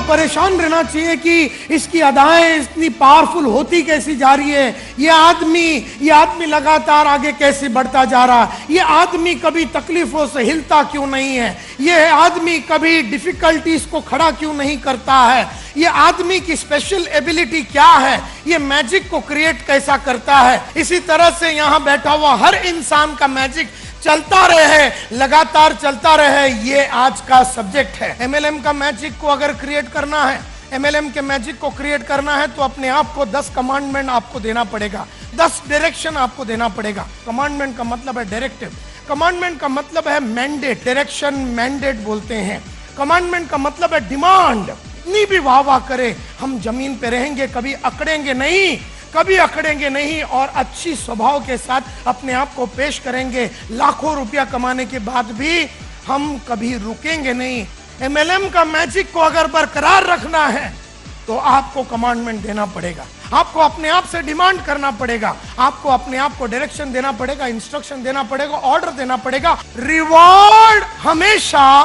परेशान रहना चाहिए कि इसकी अदाएं इतनी पावरफुल होती कैसी जा रही है, ये आदमी लगातार आगे कैसे बढ़ता जा रहा है, ये आदमी कभी तकलीफों से हिलता क्यों नहीं है, ये आदमी कभी डिफिकल्टीज को खड़ा क्यों नहीं करता है, ये आदमी की स्पेशल एबिलिटी क्या है, ये मैजिक को क्रिएट कैसा करता है। इसी तरह से यहां बैठा हुआ हर इंसान का मैजिक चलता रहे, लगातार चलता रहे, ये आज का सब्जेक्ट है। एमएलएम का मैजिक को अगर क्रिएट करना है, एमएलएम के मैजिक को क्रिएट करना है तो अपने आप को 10 कमांडमेंट आपको देना पड़ेगा, 10 डायरेक्शन आपको देना पड़ेगा। कमांडमेंट का मतलब है डायरेक्टिव, कमांडमेंट का मतलब है मैंडेट, डायरेक्शन मैंडेट बोलते हैं। कमांडमेंट का मतलब है डिमांड। इतनी भी वाह वाह करे, हम जमीन पे रहेंगे, कभी अकड़ेंगे नहीं, कभी अकड़ेंगे नहीं और अच्छी स्वभाव के साथ अपने आप को पेश करेंगे। लाखों रुपया कमाने के बाद भी हम कभी रुकेंगे नहीं। एमएलएम का मैजिक को अगर बरकरार रखना है तो आपको कमांडमेंट देना पड़ेगा, आपको अपने आप से डिमांड करना पड़ेगा, आपको अपने आप को डायरेक्शन देना पड़ेगा, इंस्ट्रक्शन देना पड़ेगा, ऑर्डर देना पड़ेगा। रिवॉर्ड हमेशा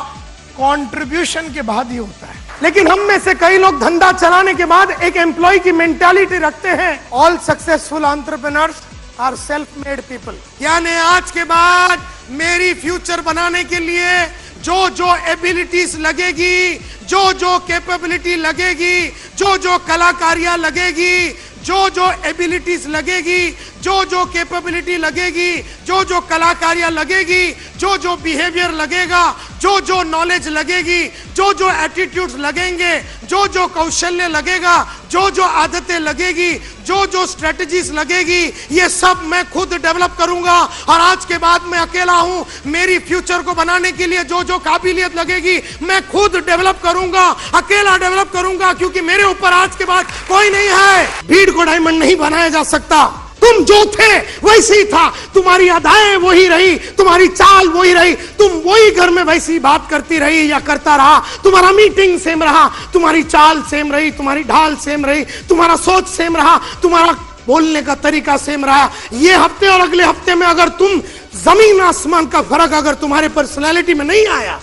कंट्रीब्यूशन के बाद ही होता है। लेकिन हम में से कई लोग धंधा चलाने के बाद एक एम्प्लॉय की मेंटालिटी रखते हैं। All successful entrepreneurs are self made people, यानी आज के बाद मेरी फ्यूचर बनाने के लिए जो जो एबिलिटीज लगेगी, जो जो कैपेबिलिटी लगेगी, जो जो कलाकारियां लगेगी, जो जो एबिलिटीज लगेगी, जो जो कैपेबिलिटी लगेगी, जो जो कलाकारियां लगेगी, जो जो बिहेवियर लगेगा, जो जो नॉलेज लगेगी, जो जो एटीट्यूड्स लगेंगे, जो जो कौशल्य लगेगा, जो जो आदतें लगेगी, जो जो स्ट्रेटजीज लगेगी, ये सब मैं खुद डेवलप करूंगा। और आज के बाद मैं अकेला हूं, मेरी फ्यूचर को बनाने के लिए जो जो काबिलियत लगेगी मैं खुद डेवलप करूंगा, अकेला डेवलप करूंगा, क्योंकि मेरे ऊपर आज के बाद कोई नहीं है। भीड़ को डायमंड नहीं बनाया जा सकता। तुम जो थे वैसे ही था, तुम्हारी अदाएं वही रही, तुम्हारी चाल वही रही, तुम वही घर में वैसी बात करती रही या करता रहा, तुम्हारा मीटिंग सेम रहा, तुम्हारी चाल सेम रही, तुम्हारी ढाल सेम रही, तुम्हारा सोच सेम रहा, तुम्हारा बोलने का तरीका सेम रहा। ये हफ्ते और अगले हफ्ते में अगर तुम जमीन आसमान का फर्क अगर तुम्हारे पर्सनैलिटी में नहीं आया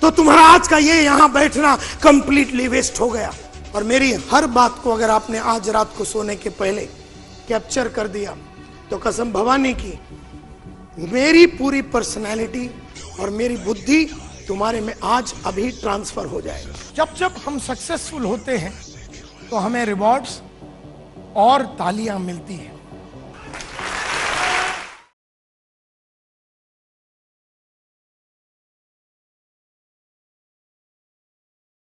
तो तुम्हारा आज का ये यहां बैठना कंप्लीटली वेस्ट हो गया। और मेरी हर बात को अगर आपने आज रात को सोने के पहले कैप्चर कर दिया तो कसम भवानी की मेरी पूरी पर्सनैलिटी और मेरी बुद्धि तुम्हारे में आज अभी ट्रांसफर हो जाएगा। जब जब हम सक्सेसफुल होते हैं तो हमें रिवॉर्ड्स और तालियां मिलती हैं।